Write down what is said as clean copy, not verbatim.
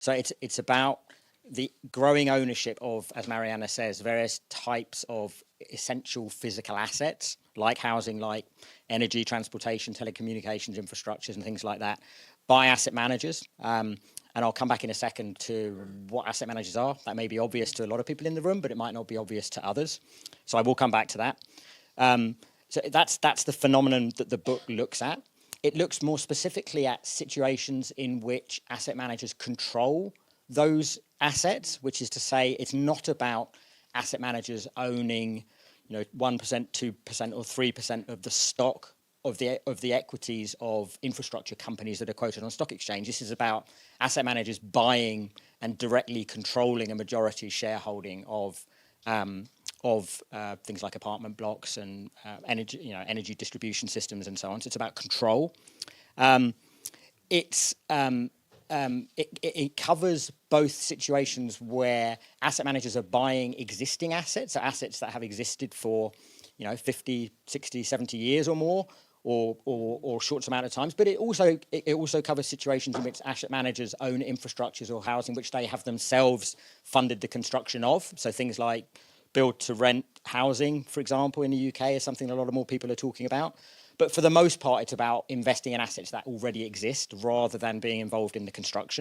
So it's about the growing ownership of, as Mariana says, various types of essential physical assets like housing, like energy, transportation, telecommunications, infrastructures, and things like that by asset managers. And I'll come back in a second to what asset managers are. That may be obvious to a lot of people in the room, but it might not be obvious to others. So I will come back to that. So that's the phenomenon that the book looks at. It looks more specifically at situations in which asset managers control those assets, which is to say it's not about asset managers owning, 1%, 2%, or 3% of the stock of the equities of infrastructure companies that are quoted on stock exchange. This is about asset managers buying and directly controlling a majority shareholding of things like apartment blocks and energy distribution systems and so on. So it's about control. It covers both situations where asset managers are buying existing assets, so assets that have existed for 50, 60, 70 years or more, or short amount of times. But it also covers situations in which asset managers own infrastructures or housing which they have themselves funded the construction of. So things like build-to-rent housing, for example, in the UK is something a lot more people are talking about. But for the most part, it's about investing in assets that already exist rather than being involved in the construction.